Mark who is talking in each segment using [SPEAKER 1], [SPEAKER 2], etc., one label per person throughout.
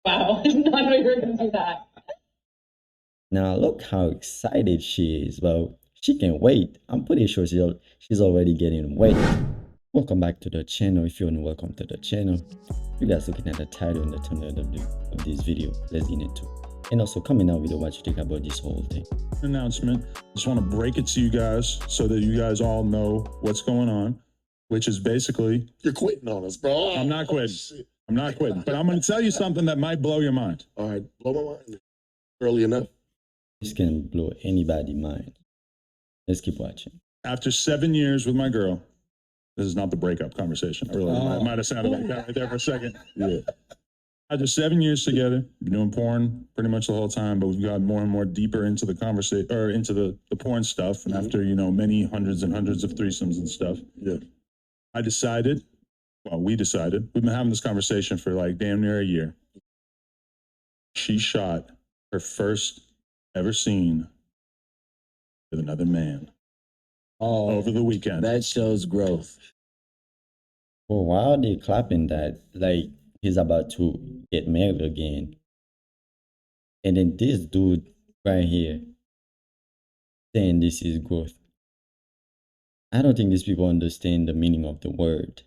[SPEAKER 1] Wow, I did not know you were going to do that.
[SPEAKER 2] Now look how excited she is. Well, she can't wait. I'm pretty sure she's already getting wet. Welcome back to the channel. If you're new, welcome to the channel. You guys looking at the title and the thumbnail of this video. Let's get into it. And also comment down below what you think about this whole thing.
[SPEAKER 3] Announcement. Just want to break it to you guys so that you guys all know what's going on, which is basically
[SPEAKER 4] You're quitting on us, bro.
[SPEAKER 3] I'm not quitting.
[SPEAKER 4] Shit.
[SPEAKER 3] I'm not quitting, but I'm going to tell you something that might blow your mind.
[SPEAKER 4] All right, blow my mind. Early enough.
[SPEAKER 2] This can blow anybody's mind. Let's keep watching.
[SPEAKER 3] After 7 years with my girl, this is not the breakup conversation. I really might have sounded like that right there for a second. Yeah. After 7 years together, been doing porn pretty much the whole time, but we've got more and more deeper into the conversation or into the porn stuff. And after, many hundreds and hundreds of threesomes and stuff, we decided, we've been having this conversation for like damn near a year. She shot her first ever scene with another man over the weekend.
[SPEAKER 5] That shows growth.
[SPEAKER 2] Well, why are they clapping that like he's about to get married again? And then this dude right here saying this is growth. I don't think these people understand the meaning of the word.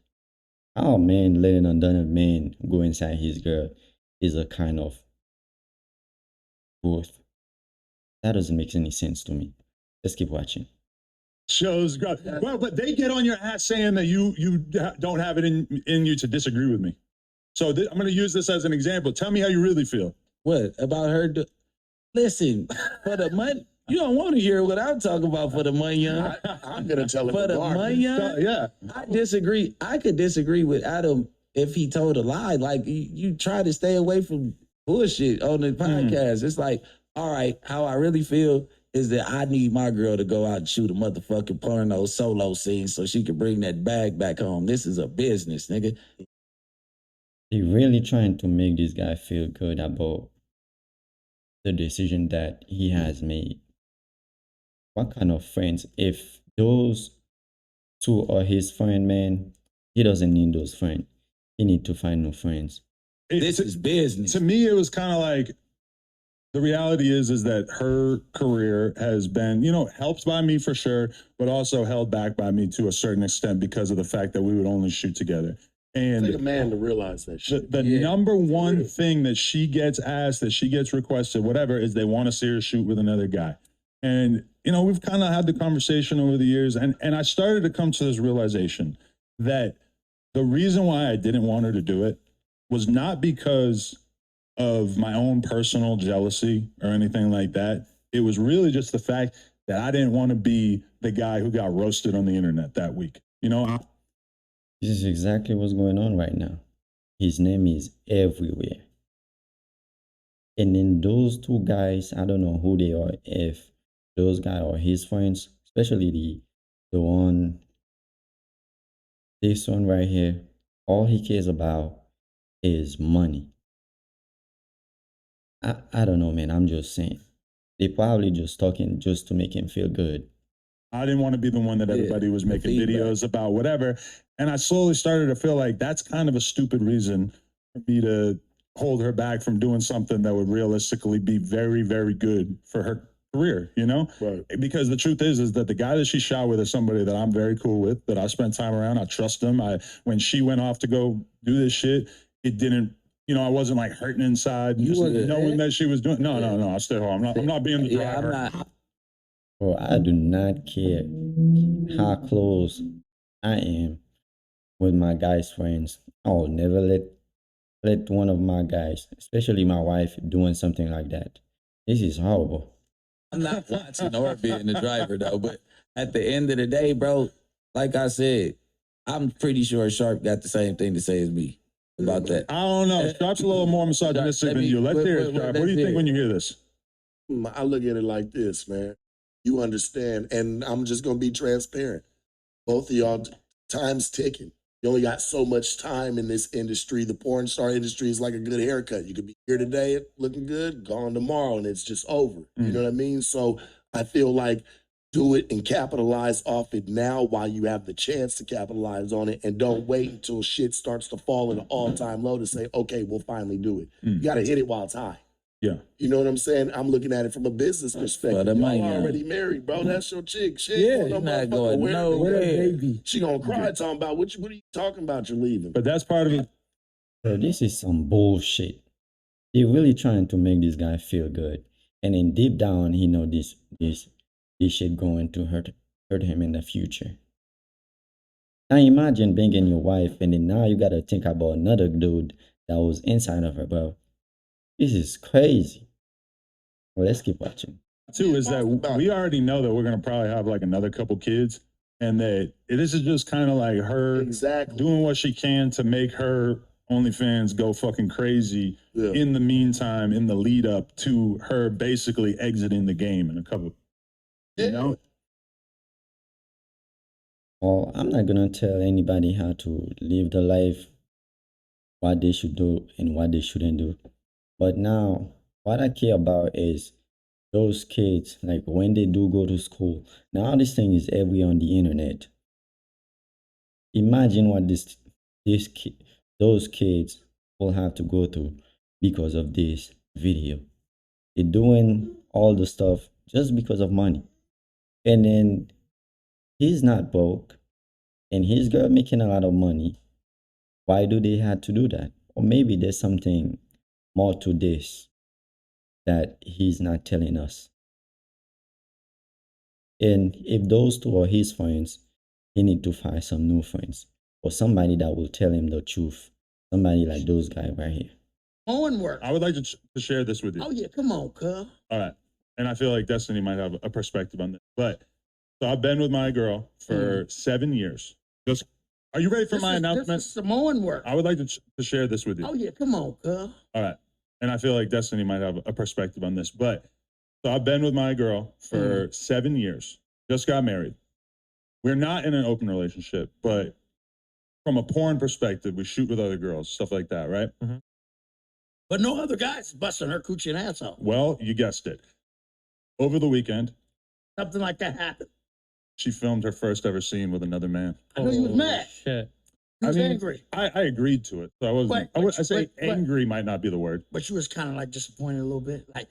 [SPEAKER 2] How a man letting another man go inside his girl is a kind of growth. That doesn't make any sense to me. Let's keep watching.
[SPEAKER 3] Shows growth. Well, but they get on your ass saying that you don't have it in you to disagree with me. So I'm going to use this as an example. Tell me how you really feel.
[SPEAKER 5] What about her? Listen, for the money, you don't want to hear what I'm talking about for the money, young.
[SPEAKER 4] I'm gonna tell him
[SPEAKER 5] For the money, young.
[SPEAKER 3] Yeah.
[SPEAKER 5] I disagree. I could disagree with Adam if he told a lie. Like you try to stay away from bullshit on the podcast. It's like, all right, how I really feel is that I need my girl to go out and shoot a motherfucking porno solo scene so she can bring that bag back home. This is a business, nigga.
[SPEAKER 2] They're really trying to make this guy feel good about the decision that he has made. What kind of friends? If those two are his friend, man, he doesn't need those friends. He need to find new friends.
[SPEAKER 5] This is business.
[SPEAKER 3] To me, it was kind of like, the reality is that her career has been, helped by me for sure, but also held back by me to a certain extent because of the fact that we would only shoot together. And
[SPEAKER 4] Take a man to realize that shit.
[SPEAKER 3] the number one thing that she gets asked, that she gets requested, whatever, is they want to see her shoot with another guy. And, we've kind of had the conversation over the years, and I started to come to this realization that the reason why I didn't want her to do it was not because of my own personal jealousy or anything like that. It was really just the fact that I didn't want to be the guy who got roasted on the internet that week.
[SPEAKER 2] This is exactly what's going on right now. His name is everywhere. And then those two guys, I don't know who they are, if those guys are his friends, especially the one, this one right here, all he cares about is money. I don't know, man. I'm just saying. They probably just talking just to make him feel good.
[SPEAKER 3] I didn't want to be the one that everybody was making videos about, whatever. And I slowly started to feel like that's kind of a stupid reason for me to hold her back from doing something that would realistically be very, very good for her career,
[SPEAKER 4] Right.
[SPEAKER 3] Because the truth is that the guy that she shot with is somebody that I'm very cool with, that I spent time around. I trust him. When she went off to go do this shit, it didn't, I wasn't like hurting inside, just knowing that she was doing. No. I stayed home. I'm not being the driver.
[SPEAKER 5] I'm not.
[SPEAKER 2] Bro, I do not care how close I am with my guys' friends. I will never let one of my guys, especially my wife, doing something like that. This is horrible.
[SPEAKER 5] I'm not watching or being the driver though, but at the end of the day, bro, like I said, I'm pretty sure Sharp got the same thing to say as me about that.
[SPEAKER 3] I don't know. Sharp's a little more misogynistic than you. Let's hear it, Sharp. What do you think when you hear this?
[SPEAKER 4] I look at it like this, man. You understand, and I'm just gonna be transparent. Both of y'all, time's ticking. You only got so much time in this industry. The porn star industry is like a good haircut. You could be here today looking good, gone tomorrow, and it's just over. You know what I mean? So I feel like Do it and capitalize off it now while you have the chance to capitalize on it, and don't wait until shit starts to fall in an all-time low to say, okay, we'll finally do it. You got to hit it while it's high.
[SPEAKER 3] Yeah.
[SPEAKER 4] You know what I'm saying? I'm looking at it from a business perspective.
[SPEAKER 5] the
[SPEAKER 4] Y'all
[SPEAKER 5] money, yeah.
[SPEAKER 4] already married, bro. That's your chick. She
[SPEAKER 5] Yeah,
[SPEAKER 4] ain't
[SPEAKER 5] you're
[SPEAKER 4] no
[SPEAKER 5] not
[SPEAKER 4] motherfucker
[SPEAKER 5] going
[SPEAKER 4] wear it.
[SPEAKER 5] nowhere.
[SPEAKER 4] She gonna cry talking about what are you talking about? You're leaving.
[SPEAKER 3] But that's part of it.
[SPEAKER 2] Bro, this is some bullshit. They're really trying to make this guy feel good. And then deep down, he know this shit going to hurt him in the future. Now imagine banging your wife and then now you gotta think about another dude that was inside of her, bro. This is crazy. Well, let's keep watching.
[SPEAKER 3] Too is that we already know that we're gonna probably have like another couple kids, and that this is just kind of like her
[SPEAKER 4] Exactly.
[SPEAKER 3] doing what she can to make her OnlyFans go fucking crazy.
[SPEAKER 4] Yeah.
[SPEAKER 3] In the meantime, in the lead up to her basically exiting the game in a couple. You know,
[SPEAKER 2] Well, I'm not gonna tell anybody how to live the life, what they should do and what they shouldn't do. But now, what I care about is those kids, like when they do go to school. Now this thing is everywhere on the internet. Imagine what those kids will have to go through because of this video. They're doing all the stuff just because of money. And then he's not broke and his girl making a lot of money. Why do they have to do that? Or maybe there's something more to this that he's not telling us. And if those two are his friends, he need to find some new friends or somebody that will tell him the truth. Somebody like those guys right here.
[SPEAKER 6] Owen work.
[SPEAKER 3] I would like to share this with you.
[SPEAKER 6] Oh yeah, come on, cuz.
[SPEAKER 3] All right. And I feel like Destiny might have a perspective on this. But so I've been with my girl for 7 years. Just, are you ready for my announcement?
[SPEAKER 6] This is Samoan work.
[SPEAKER 3] I would like to share this with you.
[SPEAKER 6] Oh yeah, come on, cuz.
[SPEAKER 3] All right. And I feel like Destiny might have a perspective on this. But so I've been with my girl for 7 years. Just got married. We're not in an open relationship, but from a porn perspective, we shoot with other girls, stuff like that, right?
[SPEAKER 6] But no other guys busting her coochie and asshole.
[SPEAKER 3] Well, you guessed it. Over the weekend,
[SPEAKER 6] Something like that happened.
[SPEAKER 3] she filmed her first ever scene with another man.
[SPEAKER 6] I know you was mad.
[SPEAKER 1] Shit.
[SPEAKER 6] You was
[SPEAKER 3] I mean,
[SPEAKER 6] angry.
[SPEAKER 3] I agreed to it. So I wasn't, I say
[SPEAKER 6] but-
[SPEAKER 3] angry might not be the word.
[SPEAKER 6] But you was kind of like disappointed a little bit. Like,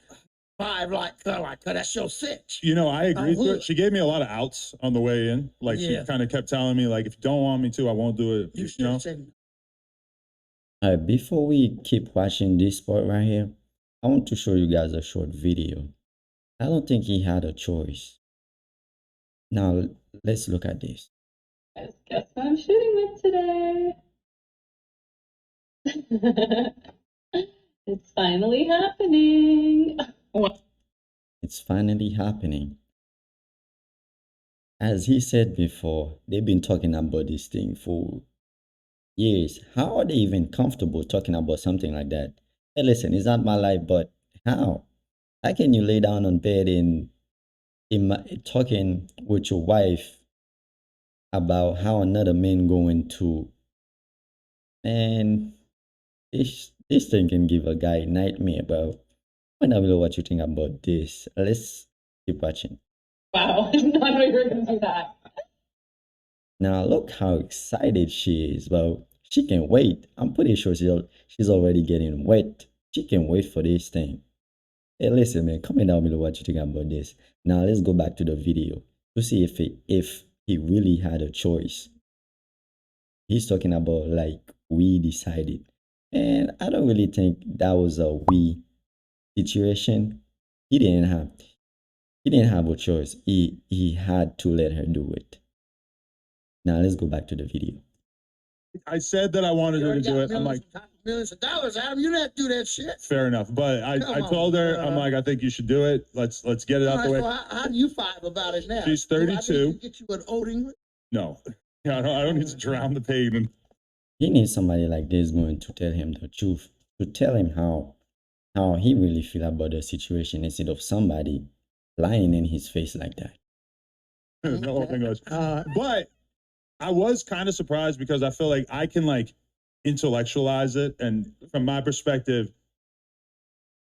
[SPEAKER 6] cuz that's your sitch.
[SPEAKER 3] You know, I agreed to
[SPEAKER 6] would.
[SPEAKER 3] it. She gave me a lot of outs on the way in. Like
[SPEAKER 6] Yeah.
[SPEAKER 3] she kind of kept telling me, like, if you don't want me to, I won't do it.
[SPEAKER 6] You
[SPEAKER 3] You know?
[SPEAKER 6] said,
[SPEAKER 2] All right, before we keep watching this part right here, I want to show you guys a short video. I don't think he had a choice. Now, let's look at this.
[SPEAKER 1] Guess what I'm shooting with today? It's finally happening.
[SPEAKER 2] It's finally happening. As he said before, they've been talking about this thing for years. How are they even comfortable talking about something like that? Hey, listen, it's not my life, but how? How can you lay down on bed and talking with your wife about how another man going to, and this thing can give a guy nightmare, bro. I don't know what you think about this. Let's keep watching.
[SPEAKER 1] Wow, I did not know you were going to do that.
[SPEAKER 2] Now look how excited she is, bro. She can wait. I'm pretty sure she's already getting wet. She can wait for this thing. Hey, listen, man, comment down below what you think about this. Now let's go back to the video to see if he really had a choice. He's talking about like we decided, and I don't really think that was a we situation. He didn't have a choice. He had to let her do it. Now let's go back to the video.
[SPEAKER 3] I said that I wanted her to do it. I'm like,
[SPEAKER 6] millions of dollars, Adam. You didn't do that shit.
[SPEAKER 3] fair enough. But I
[SPEAKER 6] Come
[SPEAKER 3] told her,
[SPEAKER 6] on,
[SPEAKER 3] I'm like, I think you should do it. Let's get it out the way.
[SPEAKER 6] So how do you five about it now?
[SPEAKER 3] She's
[SPEAKER 6] Do I need
[SPEAKER 3] 32.
[SPEAKER 6] to get you an old English?
[SPEAKER 3] No. Yeah, I don't need to drown the pavement.
[SPEAKER 2] He needs somebody like this going to tell him the truth, to tell him how he really feel about the situation instead of somebody lying in his face like that.
[SPEAKER 3] No whole thing goes. But I was kind of surprised because I feel like I can like intellectualize it, and from my perspective,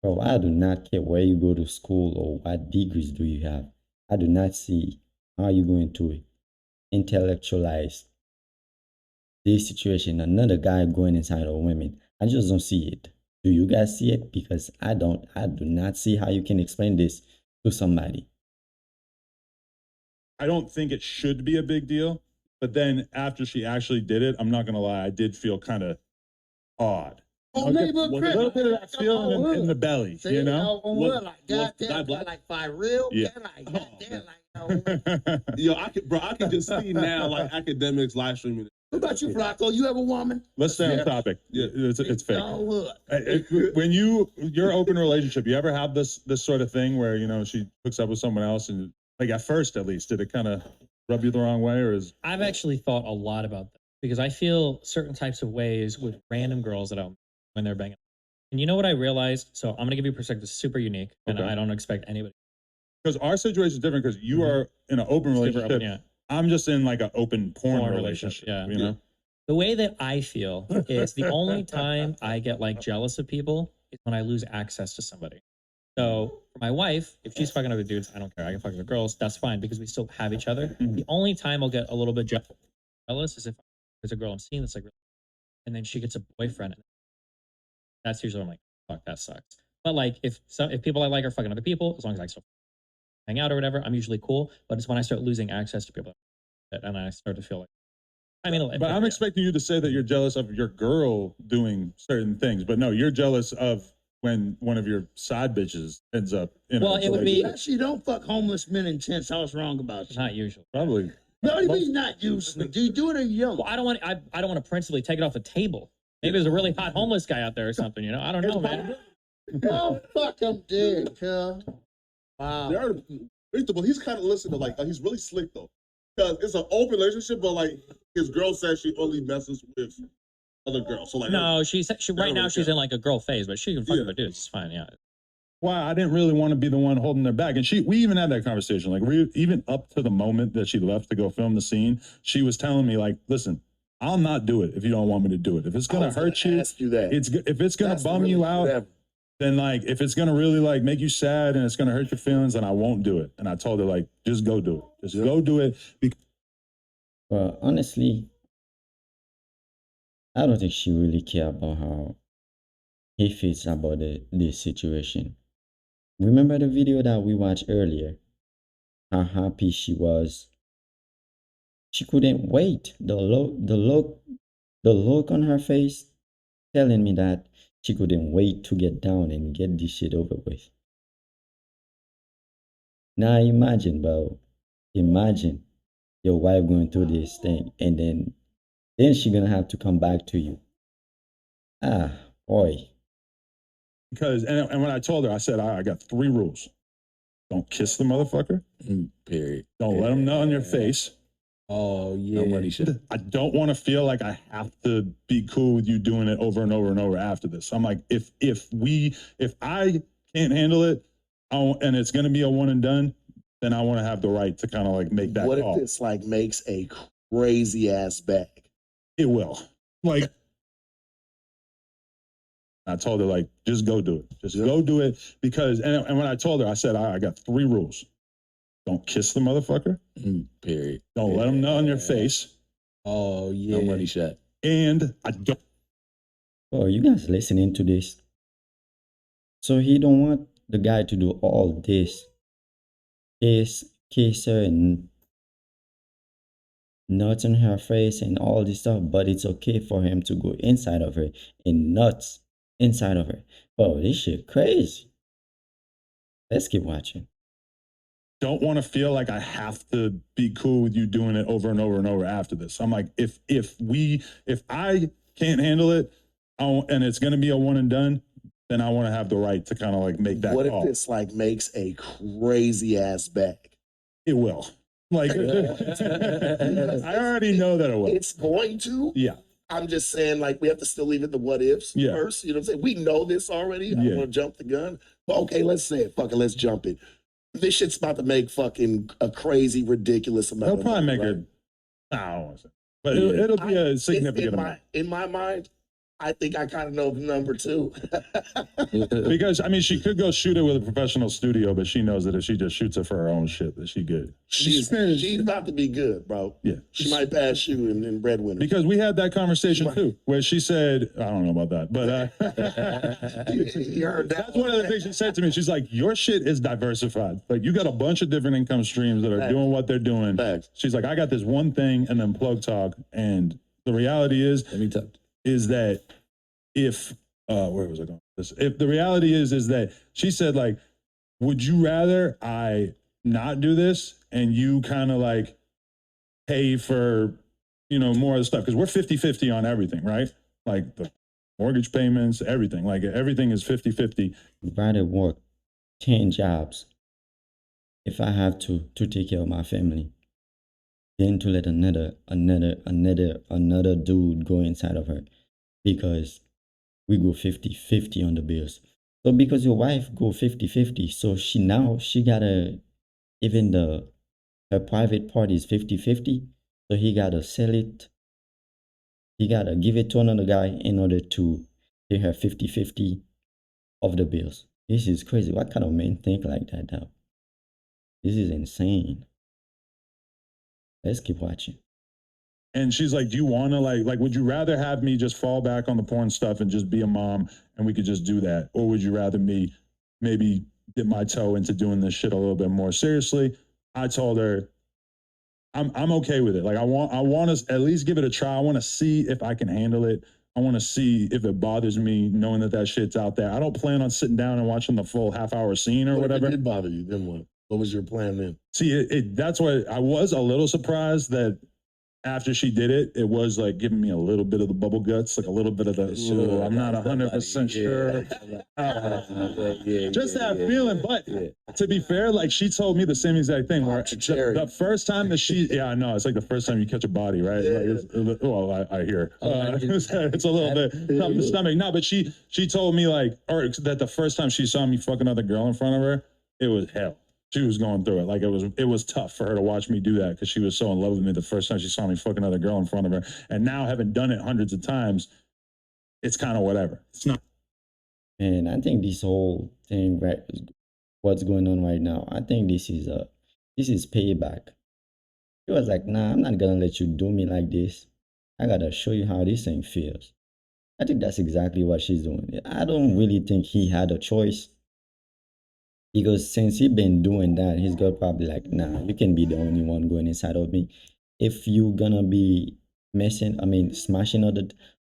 [SPEAKER 2] Bro, I do not care where you go to school or what degrees do you have. I do not see how are you going to intellectualize this situation? Another guy going inside of women. I just don't see it. Do you guys see it? Because I don't. I do not see how you can explain this to somebody.
[SPEAKER 3] I don't think it should be a big deal. But then after she actually did it, I'm not gonna lie, I did feel kind of odd.
[SPEAKER 6] Oh,
[SPEAKER 3] A
[SPEAKER 6] neighborhood crib.
[SPEAKER 3] little bit of that
[SPEAKER 6] Come
[SPEAKER 3] feeling
[SPEAKER 6] on,
[SPEAKER 3] in the belly,
[SPEAKER 6] See,
[SPEAKER 3] you know?
[SPEAKER 6] on wood, like,
[SPEAKER 7] What-
[SPEAKER 6] goddamn,
[SPEAKER 7] black?
[SPEAKER 6] like, for real?
[SPEAKER 3] Yeah.
[SPEAKER 6] Like, goddamn, like,
[SPEAKER 7] Yo, I can just see now, like, academics live streaming.
[SPEAKER 6] What about you, Flacco? You have a woman?
[SPEAKER 3] Let's stay on
[SPEAKER 7] Yeah.
[SPEAKER 3] topic. Yeah, it's fake.
[SPEAKER 6] On wood.
[SPEAKER 3] When your open relationship, you ever have this sort of thing where, you know, she hooks up with someone else and like at first at least, did it kind of rub you the wrong way or is
[SPEAKER 8] I've actually thought a lot about that because I feel certain types of ways with random girls that I'm when they're banging. And you know what I realized? So I'm going to give you a perspective super unique and
[SPEAKER 3] Okay.
[SPEAKER 8] I don't expect anybody.
[SPEAKER 3] because our situation is different because you are in an open
[SPEAKER 8] Super
[SPEAKER 3] relationship.
[SPEAKER 8] open, yeah.
[SPEAKER 3] I'm just in like an open porn
[SPEAKER 8] Porn
[SPEAKER 3] relationship.
[SPEAKER 8] relationship, yeah.
[SPEAKER 3] You know?
[SPEAKER 8] The way that I feel is the only time I get like jealous of people is when I lose access to somebody. So for my wife, if she's fucking other dudes, I don't care. I can fuck other girls. That's fine because we still have each other.
[SPEAKER 3] Mhm.
[SPEAKER 8] The only time I'll get a little bit jealous is if there's a girl I'm seeing that's like, and then she gets a boyfriend. That's usually when I'm like, fuck, that sucks. But like if people I like are fucking other people, as long as I still hang out or whatever, I'm usually cool. But it's when I start losing access to people and I start to feel like, I mean,
[SPEAKER 3] But I'm
[SPEAKER 8] yeah.
[SPEAKER 3] expecting you to say that you're jealous of your girl doing certain things. But no, you're jealous of when one of your side bitches ends up in
[SPEAKER 8] Well,
[SPEAKER 3] a
[SPEAKER 8] it would be-
[SPEAKER 3] relationship.
[SPEAKER 6] Actually, don't fuck homeless men in tents. I was wrong about
[SPEAKER 8] It's
[SPEAKER 6] you.
[SPEAKER 8] not usual.
[SPEAKER 3] Probably.
[SPEAKER 6] No, you mean not usually. Do you do it or you don't?
[SPEAKER 8] Well, I don't want to principally take it off the table. Maybe there's a really hot homeless guy out there or something, you know? I don't know, man.
[SPEAKER 6] Oh, fuck, I'm dead, cuz. Wow.
[SPEAKER 7] There are, but he's kind of listening to like he's really slick though, because it's an open relationship, but like his girl says she only messes with other girls. So like
[SPEAKER 8] No, she right
[SPEAKER 7] don't
[SPEAKER 8] now
[SPEAKER 7] really
[SPEAKER 8] she's
[SPEAKER 7] care.
[SPEAKER 8] in like a girl phase, but she can fuck
[SPEAKER 7] Yeah.
[SPEAKER 8] with dudes. It's fine, yeah.
[SPEAKER 3] Why I didn't really want to be the one holding their back. And we even had that conversation. Like even up to the moment that she left to go film the scene, she was telling me like, listen, I'll not do it if you don't want me to do it. If it's
[SPEAKER 4] I
[SPEAKER 3] gonna
[SPEAKER 4] was
[SPEAKER 3] hurt you,
[SPEAKER 4] ask you that.
[SPEAKER 3] if it's gonna
[SPEAKER 4] That's
[SPEAKER 3] bum
[SPEAKER 4] really
[SPEAKER 3] you out,
[SPEAKER 4] whatever.
[SPEAKER 3] then like if it's gonna really like make you sad and it's gonna hurt your feelings, then I won't do it. And I told her like, just go do it. Just go do it.
[SPEAKER 2] Well, honestly, I don't think she really care about how he feels about this situation. Remember the video that we watched earlier? How happy she was. She couldn't wait. The look on her face telling me that she couldn't wait to get down and get this shit over with. Now imagine, bro. Imagine your wife going through this thing and then she gonna have to come back to you. Ah, boy.
[SPEAKER 3] Because and when I told her, I said, I got 3 rules. Don't kiss the motherfucker.
[SPEAKER 5] Period.
[SPEAKER 3] Don't let him know in your face.
[SPEAKER 5] Oh yeah.
[SPEAKER 7] no money shit.
[SPEAKER 3] I don't want to feel like I have to be cool with you doing it over and over and over after this. I'm like, if I can't handle it, and it's going to be a one and done, then I want to have the right to kind of like make that
[SPEAKER 4] What
[SPEAKER 3] call.
[SPEAKER 4] if this like makes a crazy ass bag?
[SPEAKER 3] It will. Like, I told her like, just go do it. Just go do it because, and when I told her, I said, I got 3 rules. Don't kiss the motherfucker.
[SPEAKER 5] Period.
[SPEAKER 3] Don't let him know in your face.
[SPEAKER 5] Oh yeah.
[SPEAKER 7] No money shot.
[SPEAKER 3] And I don't.
[SPEAKER 2] Oh, you guys listening to this? So he don't want the guy to do all this. Kiss her and nuts on her face and all this stuff, but it's okay for him to go inside of her and nuts inside of her. Oh, this shit crazy. Let's keep watching.
[SPEAKER 3] Don't want to feel like I have to be cool with you doing it over and over and over after this. I'm like, if I can't handle it, and it's going to be a one and done, then I want to have the right to kind of like make that
[SPEAKER 4] What
[SPEAKER 3] call.
[SPEAKER 4] if this like makes a crazy ass bag?
[SPEAKER 3] It will. Like, I already know that it will.
[SPEAKER 4] It's going to.
[SPEAKER 3] Yeah.
[SPEAKER 4] I'm just saying, like, we have to still leave it the what ifs
[SPEAKER 3] Yeah.
[SPEAKER 4] first. You know what I'm saying? We know this already. I don't
[SPEAKER 3] Yeah.
[SPEAKER 4] want to jump the gun. But okay, let's say it. Fuck it, let's jump it. This shit's about to make fucking a crazy, ridiculous amount
[SPEAKER 3] They'll
[SPEAKER 4] of
[SPEAKER 3] probably
[SPEAKER 4] money,
[SPEAKER 3] make
[SPEAKER 4] right?
[SPEAKER 3] it. I don't want to say, but it'll be a significant
[SPEAKER 4] in
[SPEAKER 3] amount.
[SPEAKER 4] my mind, I think I kind of know the number too.
[SPEAKER 3] Because I mean, she could go shoot it with a professional studio, but she knows that if she just shoots it for her own shit, that she good.
[SPEAKER 4] She's about to be good, bro.
[SPEAKER 3] Yeah.
[SPEAKER 4] She might pass you in breadwinner.
[SPEAKER 3] Because we had that conversation too, where she said, I don't know about that, but
[SPEAKER 4] You heard that?
[SPEAKER 3] that's one of the things she said to me. She's like, your shit is diversified. Like you got a bunch of different income streams that are
[SPEAKER 4] Facts.
[SPEAKER 3] doing what they're doing.
[SPEAKER 4] Facts.
[SPEAKER 3] She's like, I got this one thing and then plug talk. And the reality is that if where was I going with this? If the reality is that she said, like, would you rather I not do this and you kind of like pay for, you know, more of the stuff? Because we're 50-50 on everything, right? Like the mortgage payments, everything. Like everything is 50-50.
[SPEAKER 2] I'd rather work 10 jobs if I have to take care of my family than to let another dude go inside of her, because we go 50-50 on the bills. So because your wife go 50-50, so she gotta, even her private part is 50-50, so he gotta sell it. He gotta give it to another guy in order to pay her 50-50 of the bills. This is crazy. What kind of men think like that now? This is insane. Let's keep watching.
[SPEAKER 3] And she's like, do you want to like, would you rather have me just fall back on the porn stuff and just be a mom and we could just do that? Or would you rather me maybe dip my toe into doing this shit a little bit more seriously? I told her, I'm okay with it. Like I want to at least give it a try. I want to see if I can handle it. I want to see if it bothers me knowing that shit's out there. I don't plan on sitting down and watching the full half-hour scene or whatever.
[SPEAKER 4] If it did bother you, then what? What was your plan then?
[SPEAKER 3] See, that's why I was a little surprised that after she did it, it was like giving me a little bit of the bubble guts, like a little bit of the,
[SPEAKER 5] Sure,
[SPEAKER 3] I'm not 100% sure. Just that feeling. But to be fair, like she told me the same exact thing where the first time that she, I know, it's like the first time you catch a body, right? Like well, I hear. It's a little bit something in the stomach. No, but she told me like, or that the first time she saw me fuck another girl in front of her, it was hell. She was going through it. Like it was tough for her to watch me do that because she was so in love with me the first time she saw me fuck another girl in front of her. And now having done it hundreds of times, it's kind of whatever. It's not.
[SPEAKER 2] And I think this whole thing, right, what's going on right now, I think this is payback. She was like, nah, I'm not gonna let you do me like this. I gotta show you how this thing feels. I think that's exactly what she's doing. I don't really think he had a choice. Because since he been doing that, he's got probably like, nah, you can be the only one going inside of me. If you gonna be smashing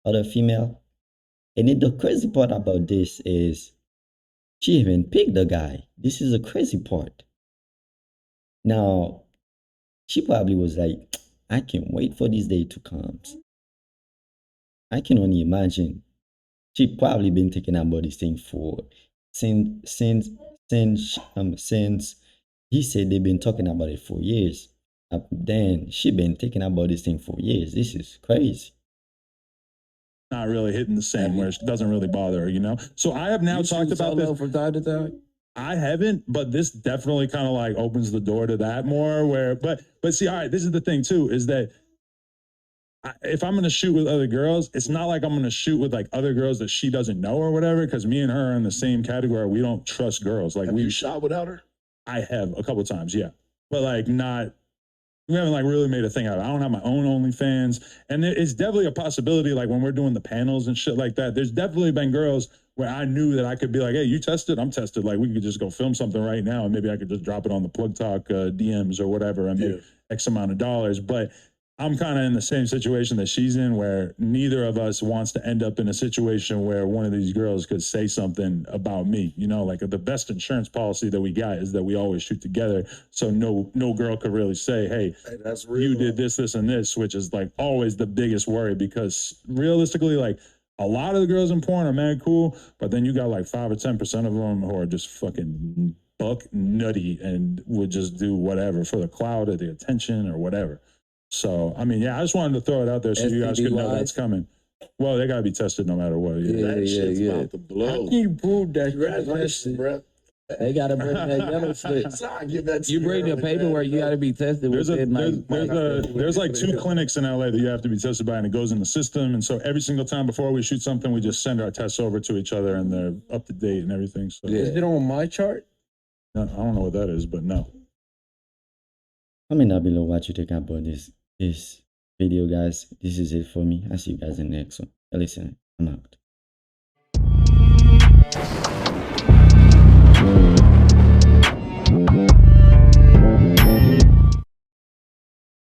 [SPEAKER 2] other female. And the crazy part about this is she even picked the guy. This is a crazy part. Now, she probably was like, I can't wait for this day to come. I can only imagine. She probably been thinking about this thing since he said they've been talking about it for years. Then she been thinking about this thing for years. This is crazy.
[SPEAKER 3] Not really hitting the same where it doesn't really bother her, you know? So I have now talked about this.
[SPEAKER 5] From time to time?
[SPEAKER 3] I haven't, but this definitely kind of like opens the door to that more where, but see, all right, this is the thing too, is that if I'm going to shoot with other girls, it's not like I'm going to shoot with like other girls that she doesn't know or whatever. Cause me and her are in the same category. We don't trust girls. Like
[SPEAKER 4] have you shot without her?
[SPEAKER 3] I have a couple times. Yeah. But like we haven't like really made a thing out of it. I don't have my own OnlyFans. And it's definitely a possibility. Like when we're doing the panels and shit like that, there's definitely been girls where I knew that I could be like, hey, you tested? I'm tested. Like we could just go film something right now. And maybe I could just drop it on the Plug Talk DMs or whatever and make X amount of dollars. But I'm kind of in the same situation that she's in where neither of us wants to end up in a situation where one of these girls could say something about me. You know, like the best insurance policy that we got is that we always shoot together. So no girl could really say, hey,
[SPEAKER 4] that's real.
[SPEAKER 3] You did this, and this, which is like always the biggest worry because realistically, like a lot of the girls in porn are mad cool, but then you got like 5 or 10% of them who are just fucking buck nutty and would just do whatever for the clout or the attention or whatever. So, I mean, yeah, I just wanted to throw it out there so you guys could know that's coming. Well, they got to be tested no matter what.
[SPEAKER 4] That shit's about to blow.
[SPEAKER 6] How can you prove that?
[SPEAKER 4] Congratulations, bro.
[SPEAKER 5] They gotta bring that yellow slip.
[SPEAKER 4] Sorry, give that to
[SPEAKER 5] You
[SPEAKER 4] me
[SPEAKER 5] bring the
[SPEAKER 4] early,
[SPEAKER 5] paperwork,
[SPEAKER 4] man.
[SPEAKER 5] you gotta be tested
[SPEAKER 3] There's
[SPEAKER 5] within
[SPEAKER 3] there's like 2 clinics in LA that you have to be tested by, and it goes in the system. And so every single time before we shoot something, we just send our tests over to each other, and they're up to date and everything. So
[SPEAKER 5] Yeah.
[SPEAKER 6] Is it on my chart?
[SPEAKER 3] no, I don't know what that is, but no.
[SPEAKER 2] Comment down below what you think about this video, guys. This is it for me. I'll see you guys in the next one. Listen, I'm out.